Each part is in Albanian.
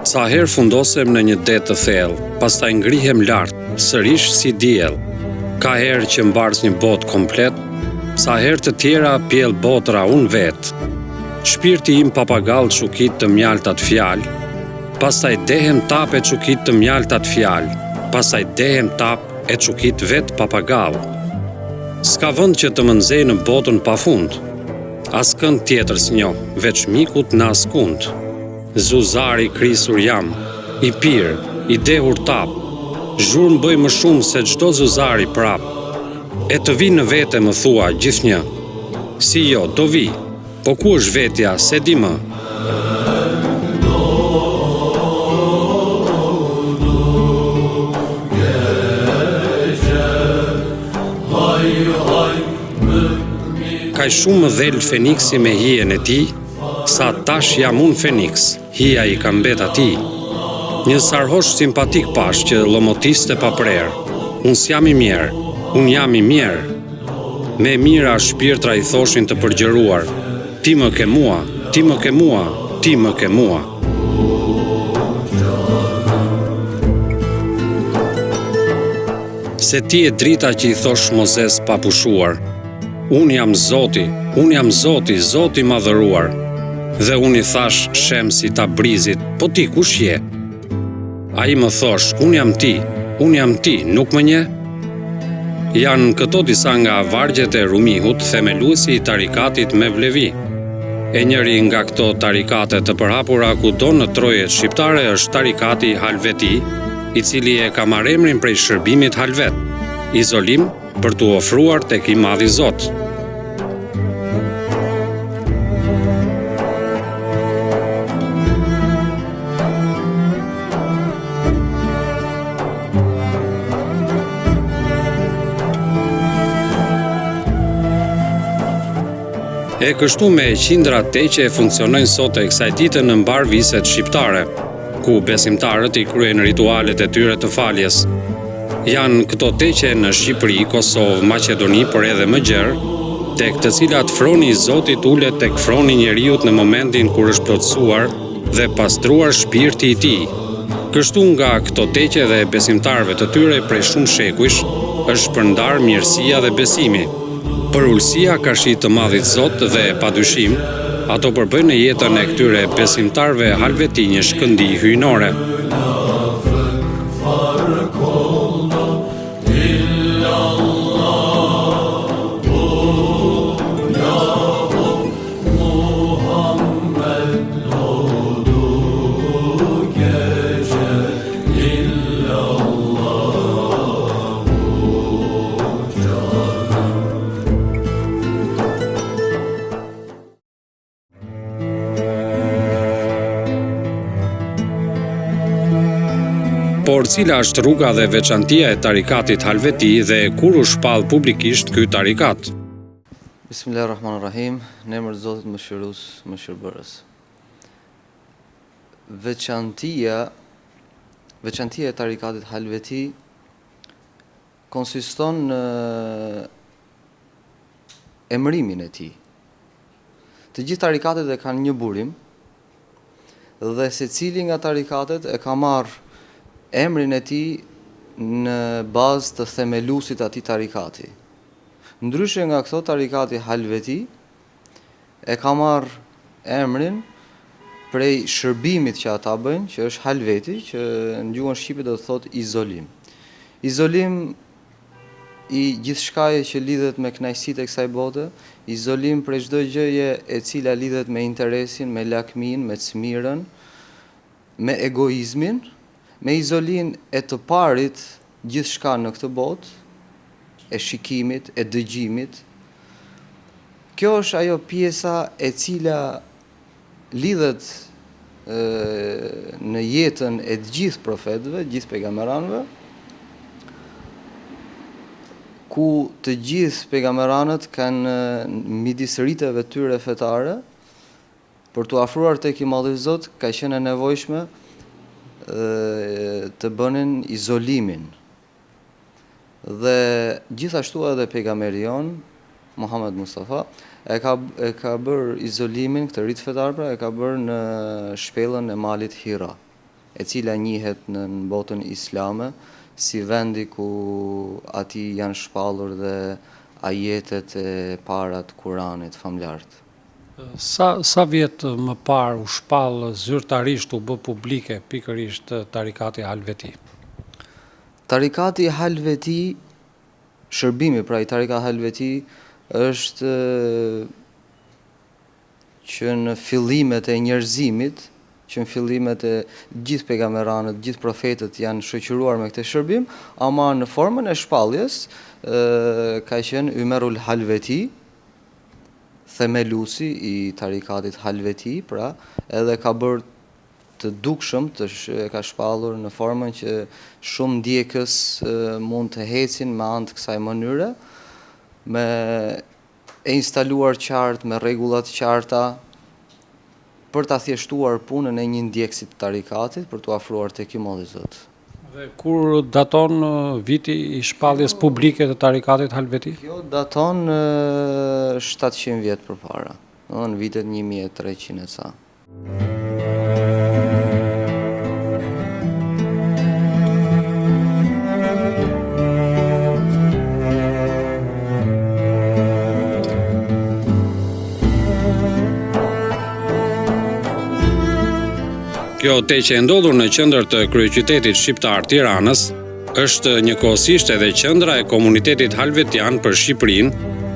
Sa herë fundosem në një det të thellë, pastaj ngrihem lart, sërish si diell. Ka herë që mbars një botë komplet, sa herë të tjera pjell botra unë vetë. Shpirti im papagall çukit të mjaltat fjalë, pastaj dehem tap e çukit të mjaltat fjalë, pastaj dehem tap e çukit vet papagall. S'ka vend që të më nxej në botën pafund. Askënd tjetër s'njoh, veç mikut në askund. Zuzari krisur jam, i pirë, i dehur tap. Zhurmë bëj më shumë se çdo zuzari prap. E të vi në vete më thua gjithnjë. Si jo, do vi, po ku është vetja, se di më. Kaj shumë më dhel Feniksi me hijen e ti, sa tash jam unë Feniks, hija i ka mbet ati. Një sarhosh simpatik pash që lomotiste pa prerë, unë s'jam i mjerë, unë jam i mjerë. Me mira shpirtra i thoshin të përgjëruar, ti më ke mua, ti më ke mua, ti më ke mua. Se ti e drita që i thosh Mozes pa pushuar, unë jam Zoti, Zoti madhëruar. Dhe unë i thash Shemsi ta brizit, po ti kush je? A i më thosh, unë jam ti, nuk më nje? Janë këto disa nga vargjet e Rumihut, themeluesi i tarikatit me vlevi. E njëri nga këto tarikate të përhapura kudo në trojet shqiptare është tarikati Halveti, i cili e ka marrë emrin prej shërbimit halvet, izolim për t'u ofruar tek i madhi Zot. E kështu me qindra teqe funksionojnë sot e kësaj dite në mbar viset shqiptare, ku besimtarët i kryen ritualet e tyre të faljes. Janë këto teqe në Shqipëri, Kosovë, Maqedoni, por edhe më gjerë, tek të cilat froni i Zotit ulet tek froni njeriut në momentin kur është plotësuar dhe pastruar shpirti i tij. Kështu nga këto teqe dhe besimtarëve të tyre prej shumë shekujsh është përndar mirësia dhe besimi. Për ulësia ka shi të madhit Zot dhe padyshim, ato përbëjnë në jetën e këtyre besimtarëve halveti një shkëndi hyjnore. Por cila është rruga dhe veçantia e tarikatit Halveti dhe kur u shpall publikisht ky tarikat? Bismillahirrahmanirrahim, në emër të Zotit Mëshirues, Mëshirbërës. Veçantia e tarikatit Halveti konsiston në emërimin e tij. Të gjithë tarikatet e kanë një burim dhe secili nga tarikatet e ka marrë emrin e tij në bazë të themeluesit atij tarikati. Ndryshe nga këto, tarikati Halveti e ka marrë emrin prej shërbimit që ata bëjnë, që është Halveti, që në gjuhën shqipe do të thotë izolim. Izolim i gjithçkaje që lidhet me kënaqësitë e kësaj bote, izolim prej çdo gjëje e cila lidhet me interesin, me lakmin, me çmirën, me egoizmin, me izolin e të parit gjithçka në këtë botë, e shikimit, e dëgjimit. Kjo është ajo pjesa e cila lidhet në jetën e të gjithë profetëve, gjithë pejgamberanëve, ku të gjithë pejgamberanët kanë midis riteve tyre fetare, për t'u afruar tek i Madhi Zot, ka qenë e nevojshme të bënin izolimin. Dhe gjithashtu edhe pejgamberi jon, Muhammed Mustafa, e ka bërë izolimin, këtë rit fetar, pra e ka bërë në shpellën e malit Hira. e cila njihet në botën islame si vendi ku ati janë shpallur dhe ajetet e para të Kuranit famlart. Sa vjet më parë u shpall zyrtarisht u bë publike pikërisht tarikati Halveti? Tarikati Halveti, shërbimi pra i tarikat Halveti është që në fillimet e njerëzimit, që në fillimet e gjithë pejgamberanët, gjithë profetët janë shoqëruar me këtë shërbim, ama në formën e shpalljes ka qenë Umerul Halveti, themelusi i tarikatit Halveti, pra edhe ka bërë të dukshëm, ka shpallur në formën që shumë ndjekës mund të hecin me anë të kësaj mënyre, me e instaluar qartë, me rregullat qarta, për ta thjeshtuar punën e një ndjekësi të tarikatit, për t'u afruar tek i Modhi Zot. Dhe kur daton viti i shpalljes publike të tarikatit Halveti? Kjo daton 700 vjet përpara, në vitet 1300 e ca. Kjo teqe e ndodhur në qendër të kryeqytetit shqiptar Tiranës është njëkohësisht edhe qendra e komunitetit halvetian për Shqipërinë,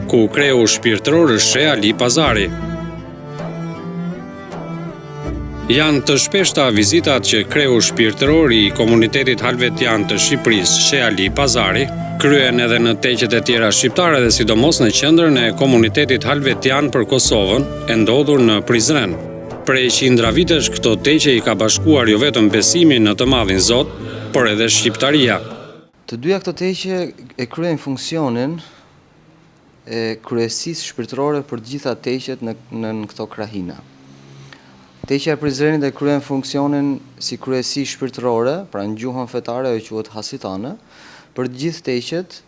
ku kreu shpirtëror është Sheh Ali Pazari. Janë të shpeshta vizitat që kreu shpirtëror i komunitetit halvetian të Shqipërisë, Sheh Ali Pazari, kryen edhe në teqet e tjera shqiptare dhe sidomos në qendrën e komunitetit halvetian për Kosovën, e ndodhur në Prizren. Prej qindra vitesh këto teqe i ka bashkuar jo vetëm besimin në të madhin Zot, por edhe shqiptaria. Të dyja këto teqe e kryejnë funksionin e kryesisë shpirtërore për gjitha teqet në këto krahina. Teqja e Prizrenit e kryen funksionin si kryesi shpirtërore, pra në gjuhën fetare ajo quhet hasitane, për gjithë teqet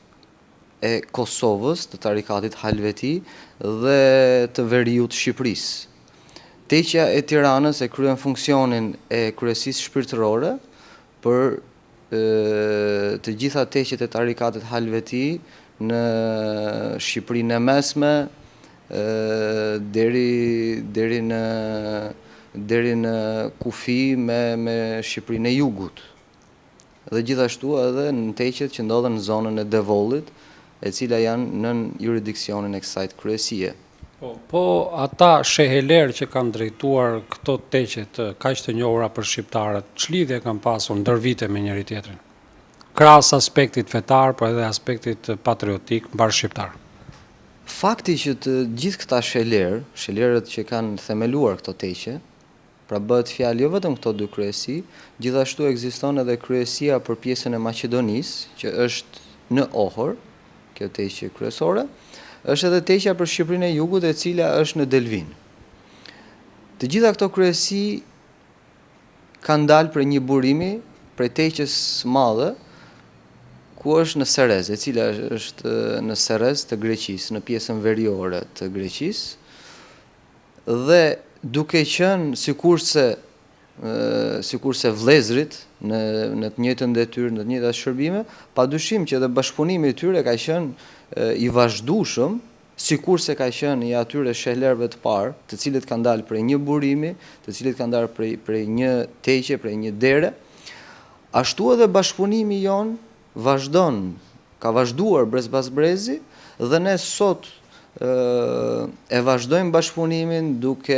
e Kosovës, të tarikatit Halveti dhe të veriut Shqipërisë. Teqja e Tiranës e kryen funksionin e kryesisë shpirtërore për të gjitha teqet e tarikatit Halveti në Shqipërinë e Mesme deri në kufi me Shqipërinë e Jugut. Dhe gjithashtu edhe në teqet që ndodhen në zonën e Devollit, e cila janë nën jurisdiksionin e kësaj kryesie. Po ata sheheler që kanë drejtuar këto teqet kaq të njohura për shqiptarët, ç'lidhje kanë pasur ndër vite me njëri tjetrin? Krahas aspektit fetar, por edhe aspektit patriotik mbar shqiptar. Fakti që të gjithë këta shelerët që kanë themeluar këto teqe, pra bëhet fjalë jo vetëm këto dy kryesi, gjithashtu ekziston edhe kryesia për pjesën e Maqedonisë, që është në Ohor, kjo teqe kryesore, është edhe teqja për Shqipërinë e Jugut, e cila është në Delvin. Të gjitha këto kryesi kanë dalë për një burimi prej teqes madhe, ku është në Serez, e cila është në Serez të Greqisë, në pjesën veriore të Greqisë, dhe duke qenë sikurse vëllezrit në të njëjtën detyrë, në të njëjtat shërbime, padyshim që edhe bashkëpunimi i tyre ka qenë i vazhdueshëm, sikurse ka qenë i atyre shehlerëve të parë, të cilët kanë dalë prej një burimi, të cilët kanë dalë prej një teqe, prej një dere. Ashtu edhe bashkëpunimi jon vazhdon, ka vazhduar brez pas brezi, dhe ne sot e vazhdojmë bashkëpunimin duke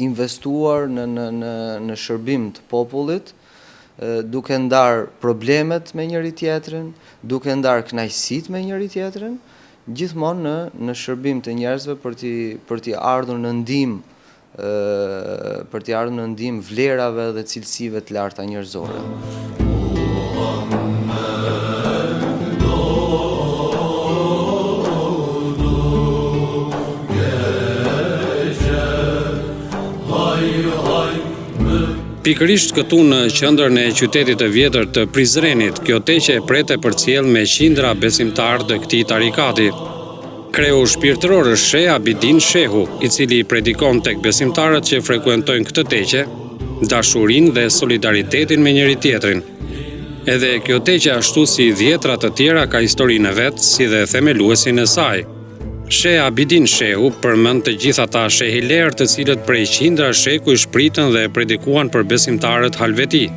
investuar në shërbim të popullit, duke ndar problemet me njëri tjetrin, duke ndar kënaqësitë me njëri tjetrin, gjithmonë në shërbim të njerëzve për t'i ardhur në ndihmë vlerave dhe cilësive të larta njerëzore. Pikërisht këtu në qendrën e qytetit të vjetër të Prizrenit, kjo teqe e prete përcjell me qindra besimtarë të këtij tarikati. Kreu shpirtëror është Sheh Abidin Shehu, I cili predikon tek besimtarët që frekuentojnë këtë teqe, dashurinë dhe solidaritetin me njëri tjetrin. Edhe kjo teqe ashtu si 10 të tjera ka historinë e vet, si dhe themeluesin e saj. Sheh Abidin Shehu përmend të gjithë ata shehiler të cilët prej qindra sheku I shpritën dhe predikuan për besimtarët halveti.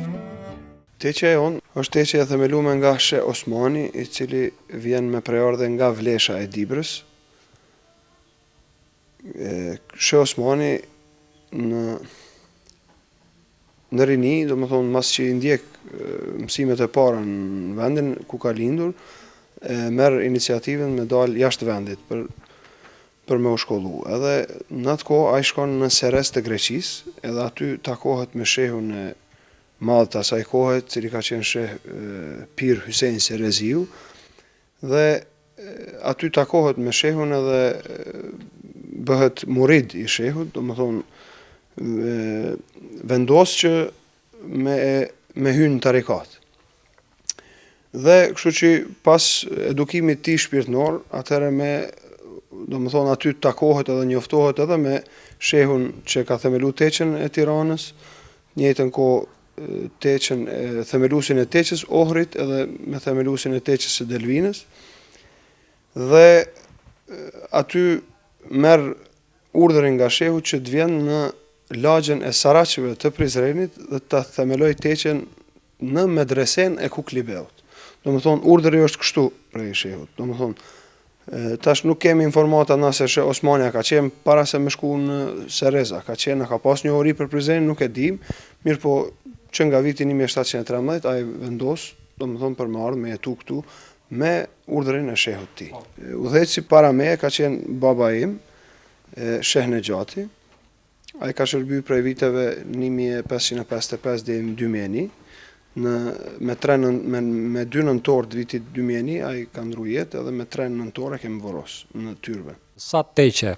Teqja jonë është teqja e themeluar nga Sheh Osmani, I cili vjen me preordhje nga Vlesha e Dibrës. Sheh Osmani në rini, domethënë mas që I ndjek mësimet e para në vendin ku ka lindur, merr iniciativën me dal jashtë vendit për me u shkollu. Edhe në atë kohë ai shkon në Seres të Greqisë, edhe aty takohet me shehun e madh të asaj kohe, cili ka qenë sheh Pir Hysein Sereziu, dhe aty takohet me shehun edhe bëhet murid I shehut, domethënë vendos që me hyrë në tarikat. Dhe kështu që pas edukimit të tij shpirtëror, atëherë domethënë aty takohet edhe njoftohet edhe me shehun që ka themelu teqen e Tiranës, njëjtën kohë themelusin e teqes Ohrit edhe me themelusin e teqes së Delvinës, dhe aty merr urdhrin nga shehu që të vjen në lagjen e Saraçeve të Prizrenit dhe ta themeloj teqen në medresen e Kuklibeut. Domethënë urdhri është kështu prej shehut. Domethënë tash nuk kemi informata na se Sheh Osmania ka qenë para se me shku në Sereza, ka pas një ori për Prizrenin, nuk e dim, mirë po që nga viti 1713 ai vendos, domethënë për me ardhur me jetu këtu me urdhrin e shehut të tij. Udhëheqësi para meje ka qenë baba im, Sheh Nexhati. Ai ka shërby prej viteve 1555 deri në 2001. Me 2 nëntor të vitit 2001 ai ka ndru jetë, edhe me 3 nëntor e kemi voros në Tyrbe. Sa teqe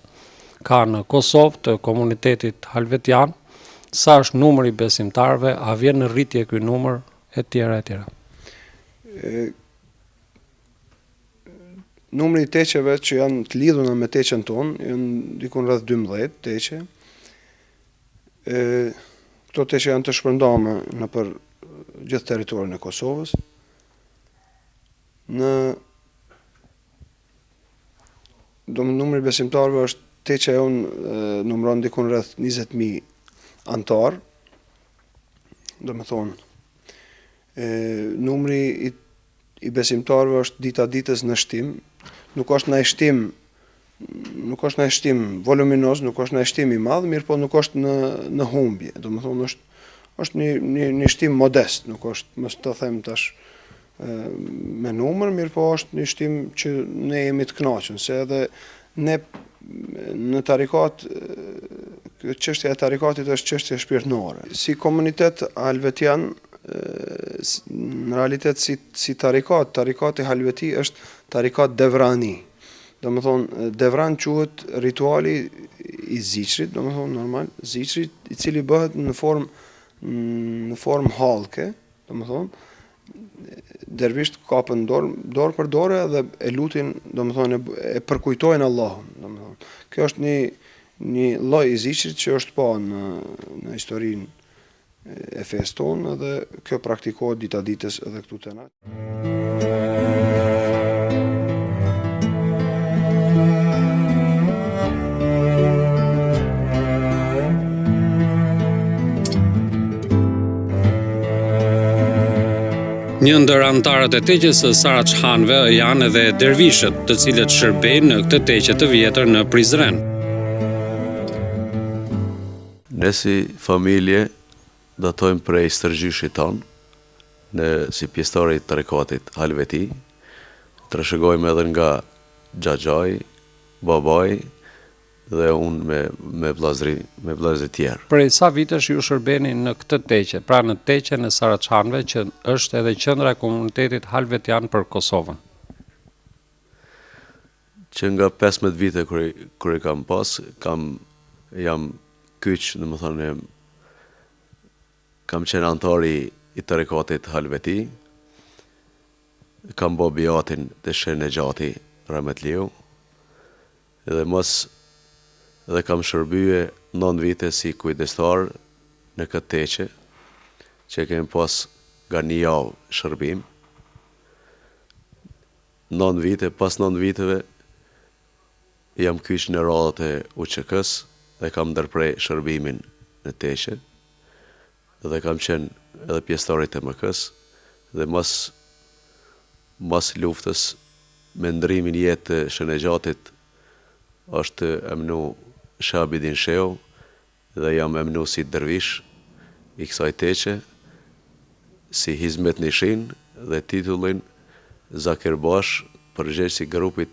ka në Kosovë të komunitetit halvetian, sa është numri I besimtarëve, a vjen në rritje ky numër e tjera e tjera? Numri I teqeve që janë të lidhura me teqen tonë, janë dikun rreth 12 teqe. Këto teqe janë të shpërndarme nëpër gjithë territorin e Kosovës. Numri I besimtarëve është teqja jonë numëron dikun rreth 20.000 antar. Domethënë numri I besimtarëve është dita ditës në shtim, nuk është ndaj shtim voluminoz, nuk është ndaj shtim I madh, mirë po nuk është në humbje. Domethënë është një shtim modest, nuk është, mos të them tash me numër, mirë po është një shtim që ne jemi të kënaqur, se edhe ne në tarikat, çështja e tarikatit është çështje shpirtërore. Si komunitet halvetian, në realitet si tarikati halveti është tarikat devrani. Domethënë devran quhet rituali I ziqrit, domethënë normal, ziqri I cili bëhet në formë hallke, domethënë dervisht kapën dorë për dorë dhe e lutin, domethënë e përkujtojnë Allahun, domethënë. Kjo është një lloj I ziqrit që është pa në historinë e fesë tonë, dhe kjo praktikohet dita ditës edhe këtu te na. Një ndër antarët e teqes së Saraçhanëve janë edhe dervishët, të cilët shërbejnë në këtë teqe të vjetër në Prizren. Ne si familje datojmë prej stërgjyshit tonë, ne si pjesëtarë I tarikatit halveti, trashëgojmë edhe nga xhaxhai, babai dhe unë me vllazëri tjerë. Prej sa vitesh ju shërbeni në këtë teqe, pra në teqen e Saraçhanëve, që është edhe qendra e komunitetit halvetian për Kosovën? Që nga 15 vite kur I kam pas, jam kyç, domethënë kam qenë antari I tarikatit halveti, kam bë biatin të Sheh Nexhati Rahmetliu, dhe kam shërbye 9 vite si kujdestar në këtë teqe, që kemi pas nga 1 javë shërbim. 9 vite, pas 9 viteve, jam kyç në radhët e UÇK-s dhe kam ndërprej shërbimin në teqe, dhe kam qenë edhe pjesëtar i TMK-s, dhe mas luftës me ndrimin jetë të Shënegjatit është emnu Shabidin Sheu dhe jam emnu si dervish i kësaj teqe, si Hizmet Nishin dhe titullin Zakir Bash, përgjegjësi grupit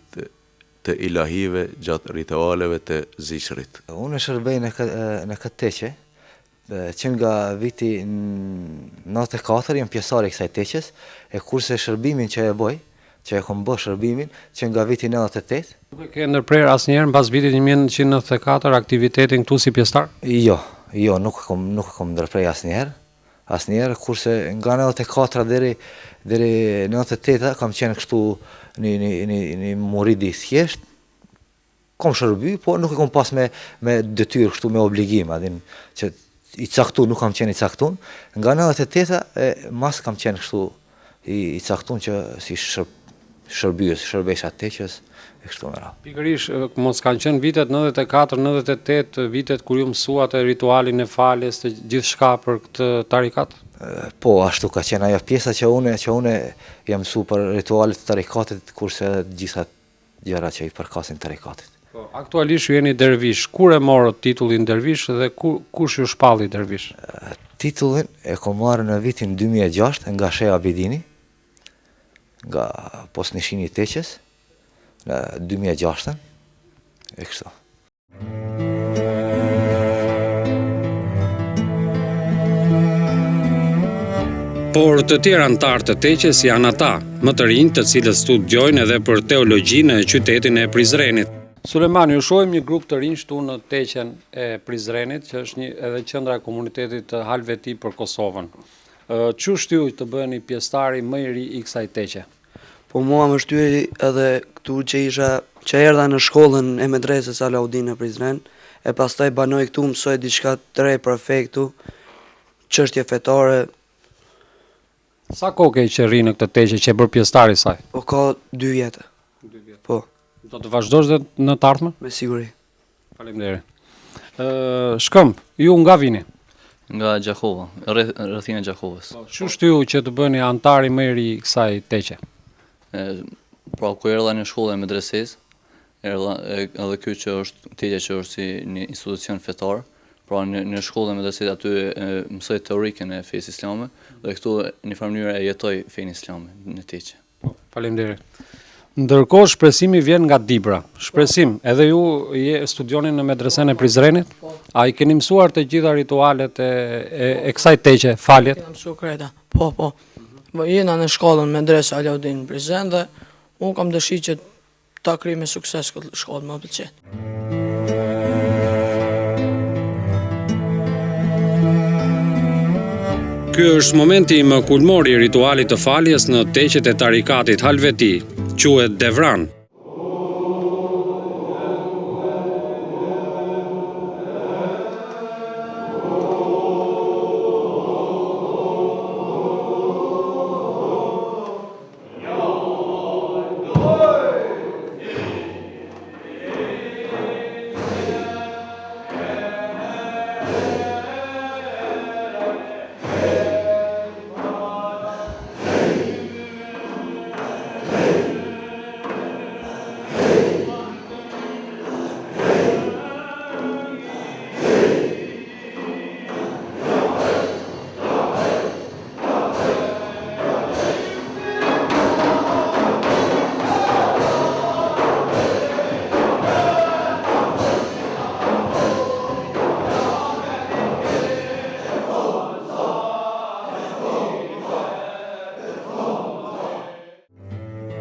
të ilahive gjatë ritualeve të Zishrit. Unë shërbej në këtë teqe, që nga viti 94 jam pjesëtar i kësaj teqes, e kurse shërbimin që e boj, që e kom bë shërbimin, që nga viti 98. Nuk e ke ndërprer asnjëherë mbas vitit 1994 aktivitetin këtu si pjesëtar? Jo, nuk e kom ndërprej asnjëherë, kurse nga 94 deri 98 kam qenë kështu një murid i thjesht, kom shërby, po nuk e kom pas me detyrë kështu me obligim, që i caktun, nuk kam qenë i caktun. Nga 98 mas kam qenë kështu i caktun që si shërbyes, shërbesha teqes, e kështu me radhë. Pikërisht, mos kanë qenë vitet 94-98, vitet kur ju mësuat ritualin e faljes të gjithçka për këtë tarikat? Po, ashtu ka qenë ajo pjesa që une jam mësu për ritualet të tarikatit, kurse gjitha gjëra që i përkasin tarikatit. Aktualisht ju jeni dervish. Kur e morët titullin dervish dhe kush ju shpalli dervish? Titullin e kom marrë në vitin 2006 nga Sheha Abidini, nga posnishini i teqes, në 2006, e kështu. Por të tjerë antarë të teqes janë ata, më të rinj të cilët studiojnë edhe për teologjinë e qytetin e Prizrenit. Sulejman, ju shohim një grup të rinj këtu në teqen e Prizrenit, që është edhe qendra e komunitetit të Halveti për Kosovën. Çu shtyu të bëheni pjesëtari më i ri i kësaj teqe? Po mua më shtyri edhe këtu që erdha në shkollën e medresës Alaudin në Prizren, e pastaj banoj këtu, mësoj diçka të re për fe këtu, çështje fetare. Sa kohë ke që rri në këtë teqe që e bërë pjesëtari saj? Po ka 2 vjetë. Po. Do të vazhdosh dhe në të ardhmen? Me siguri. Faleminderit. Shkëmb, ju nga vini? Nga Gjahova, rrethina e Gjahovës. Çu shtyu që të bëheni antari më i ri i kësaj teqe? Pra ku erdha në shkollën e medresës, edhe ky që është teqja që është si një institucion fetar, pra në shkollën e medresës aty mësoj teorikën e fesë islame dhe këtu në një farë mënyrë e jetoj fenë islame në teqe. Faleminderit. Ndërkohë shpresimi vjen nga Dibra. Shpresim, edhe ju studioni në medresen e Prizrenit? A i keni mësuar të gjitha ritualet e kësaj teqe, faljet? Kena mësu kreta, po. Jena në shkollën medresa Alaudin në Prizren dhe unë kam dëshirë që ta kryj me sukses këtë shkollë më pëlqet. Ky është momenti më kulmor i ritualit të faljes në teqet e tarikatit Halveti, quhet Devran.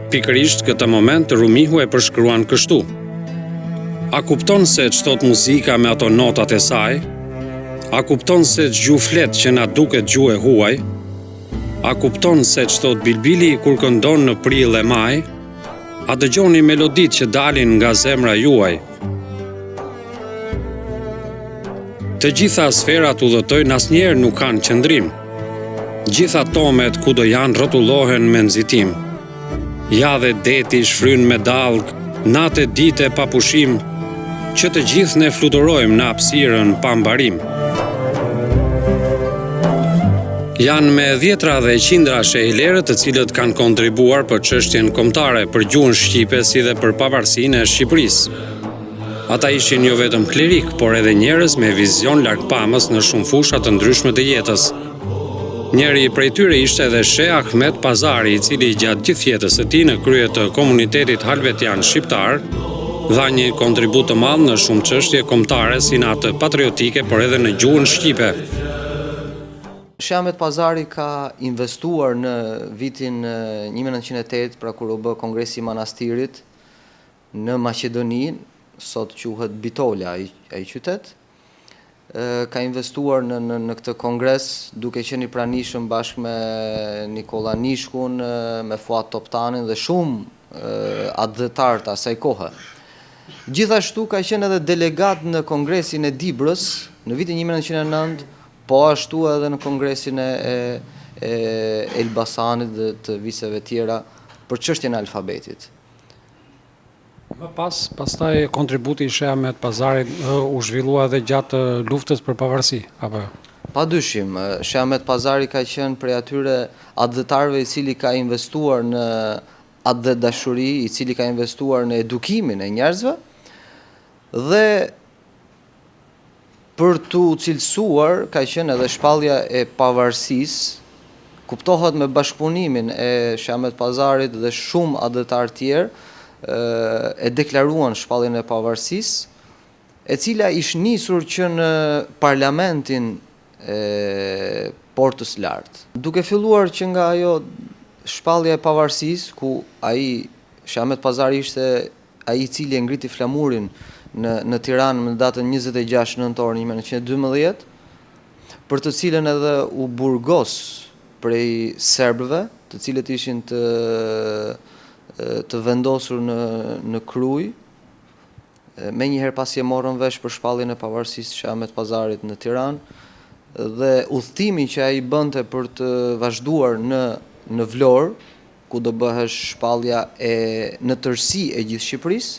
Pikërisht këtë moment Rumihu e përshkruan kështu: a kupton se ç'thot muzika me ato notat e saj? A kupton se ç'gjuh flet që na duket gjuhë e huaj? A kupton se ç'thot bilbili kur këndon në prill e maj? A dëgjoni meloditë që dalin nga zemra juaj? Të gjitha sferat udhëtojnë, asnjëherë nuk kanë qëndrim. Gjitha atomet kudo janë rrotullohen me nxitim. Ja dhe deti shfryn me dallg, natë e ditë pa pushim, që të gjithë ne fluturojmë në hapësirën pa mbarim. Janë me dhjetra dhe qindra shehlerë të cilët kanë kontribuar për çështjen kombëtare, për gjuhën shqipe si dhe për pavarësinë e Shqipërisë. Ata ishin jo vetëm klerik, por edhe njerëz me vizion largpamës në shumë fusha të ndryshme të jetës. Njëri prej tyre ishte edhe Sheh Ahmet Pazari, i cili gjatë gjithë jetës së tij në krye të komunitetit halvetian shqiptar dha një kontribut të madh në shumë çështje kombëtare si në atë patriotike, por edhe në gjuhën shqipe. Sheh Ahmet Pazari ka investuar në vitin 1908, pra kur u bë Kongresi i Manastirit në Maqedoni, sot quhet Bitola ai qytet. Ka investuar në këtë kongres duke qenë i pranishëm bashkë me Nikola Nishkun, me Fuat Toptanin dhe shumë adhëtar të asaj kohe. Gjithashtu ka qenë edhe delegat në Kongresin e Dibrës në vitin 1909, po ashtu edhe në Kongresin e Elbasanit dhe të viseve tjera për çështjen e alfabetit. Më pastaj kontributi i Sheh Ahmet Pazarit u zhvillua edhe gjatë luftës për pavarësi, apo? Padyshim, Sheh Ahmet Pazari ka qenë prej atyre adhëtarëve i cili ka investuar në atë dashuri, i cili ka investuar në edukimin e njerëzve dhe për t'u cilësuar ka qenë edhe shpallja e pavarësisë, kuptohet me bashkëpunimin e Sheh Ahmet Pazarit dhe shumë adhëtar tjerë, e deklaruan shpalljen e pavarësisë, e cila ishte nisur që në parlamentin e Portës Lartë. Duke filluar që nga ajo shpallja e pavarësisë, ku ai Sheh Ahmet Pazari ishte ai i cili e ngriti flamurin në Tiranë në datën 26 nëntor 1912, për të cilën edhe u burgos prej serbëve, të cilët ishin të vendosur në Kruj, me njëherë pasi e morën vesh për shpalljen e pavarësisë Sheh Ahmet Pazarit në Tiranë, dhe udhëtimin që ai bënte për të vazhduar në Vlorë, ku do bëhesh shpallja në tërësi e gjithë Shqipërisë,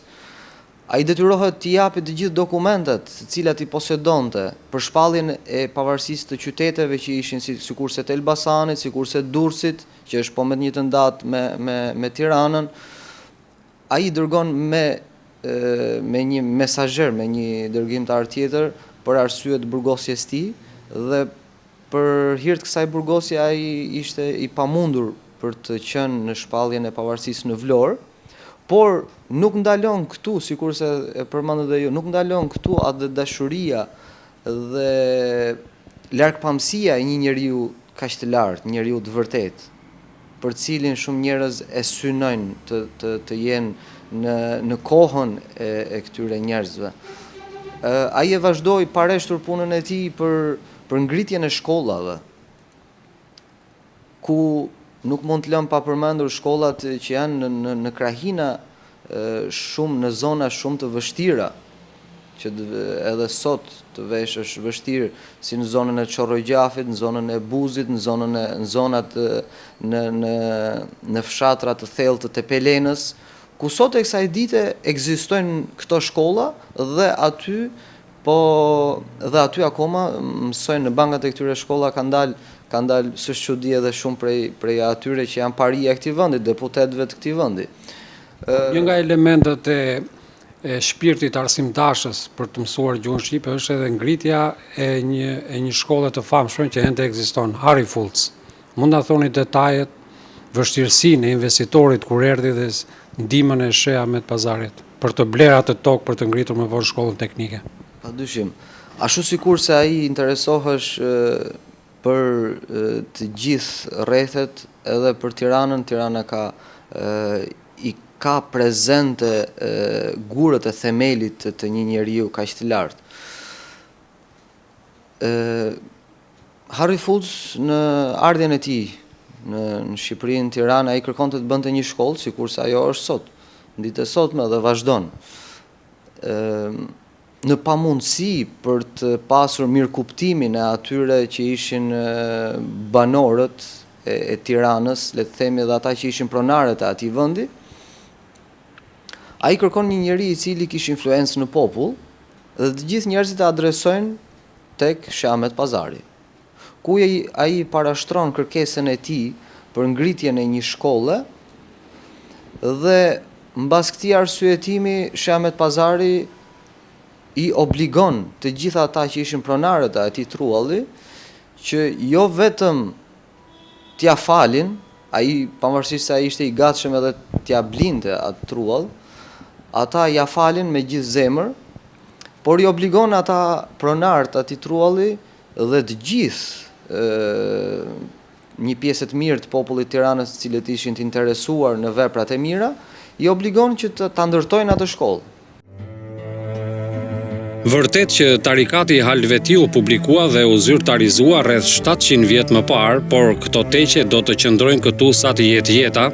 ai detyrohet t'i japi të gjithë dokumentet të cilat i posedonte për shpalljen e pavarësisë të qyteteve që ishin sikurse të Elbasanit, sikurse Durrësit, që është po me të njëjtën datë me Tiranën. Ai dërgon me një mesazher, me një dërgimtar tjetër për arsye të burgosjes së tij, dhe për hir të kësaj burgosje ai ishte i pamundur për të qenë në shpalljen e pavarësisë në Vlorë, por nuk ndalon këtu, sikurse e përmendët edhe ju, nuk ndalon këtu atë dashuria dhe largpamësia e një njeriu kaq të lartë, njeriu të vërtet, për cilin shumë njerëz e synojnë të jenë në kohën e këtyre njerëzve. Ai e vazhdoi pareshtur punën e tij për ngritjen e shkollave, ku nuk mund të lëm pa përmendur shkollat që janë në krahina shumë në zona shumë të vështira, që edhe sot të vesh është vështirë, si në zonën e Çorrojgjafit, në zonën e Buzit, në zonat në fshatrat të thellë të Tepelenës, ku sot e kësaj dite ekzistojnë këto shkolla dhe aty akoma mësojnë në bankat e këtyre shkolla kanë dalë së çudi edhe shumë prej atyre që janë paria e këtij vendi, deputetëve të këtij vendi. Një nga elementet e shpirtit arsimdashës për të mësuar gjuhën shqipe është edhe ngritja e një shkolle të famshme që ende ekziston, Harry Fultz. Mund ta thoni detajet, vështirësinë e investitorit kur erdhi dhe ndihmën e Sheh Ahmet Pazarit për të blerë atë tokë për të ngritur më vonë shkollën teknike. Padyshim. Ashtu sikur se ai interesohesh për të gjithë rrethet, edhe për Tiranën, Tirana ka prezente gurët e themelit të një njeriu kaq të lartë. Harry Fultz në ardhjen e tij në Shqipërinë, në Tiranë, ai kërkonte të bënte një shkollë, sikurse ajo është sot. në ditë e sotme dhe vazhdon në pamundësi për të pasur mirë kuptimin e atyre që ishin banorët e Tiranës, le të themi dhe ata që ishin pronarët e atij vendi, ai kërkon një njeri i cili kishte influencë në popull dhe të gjithë njerëzit e adresojnë tek Sheikh Ahmet Pazari, ku ai parashtron kërkesën e tij për ngritjen e një shkolle dhe mbas këtij arsyetimi Sheikh Ahmet Pazari i obligon të gjitha ata që ishin pronarët e atij trulli që jo vetëm t'ia falin, ai pavarësisht se ai ishte i gatshëm edhe t'ia blinte atë trull, ata ja falin me gjithë zemër, por i obligon ata pronarët e atij trulli dhe të gjithë një pjesë të mirë të popullit të Tiranës, të cilët ishin të interesuar në veprat e mira, i obligon që ta ndërtojnë atë shkollë. Vërtet që tarikati i Halveti u publikua dhe u zyrtarizua rreth 700 vjet më parë, por këto teqe do të qëndrojnë këtu sa të jetë jeta,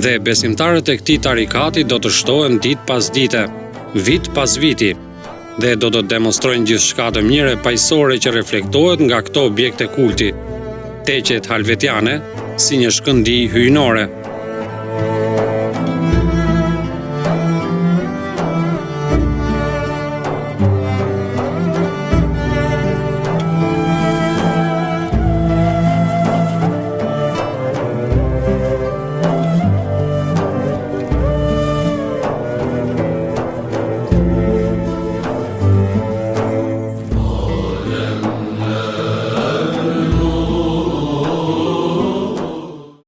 dhe besimtarët e këtij tarikati do të shtohen ditë pas dite, vit pas viti, dhe do të demonstrojnë gjithçka të mirë e paqësore që reflektohet nga këto objekte kulti, teqet halvetiane, si një shkëndij hyjnore.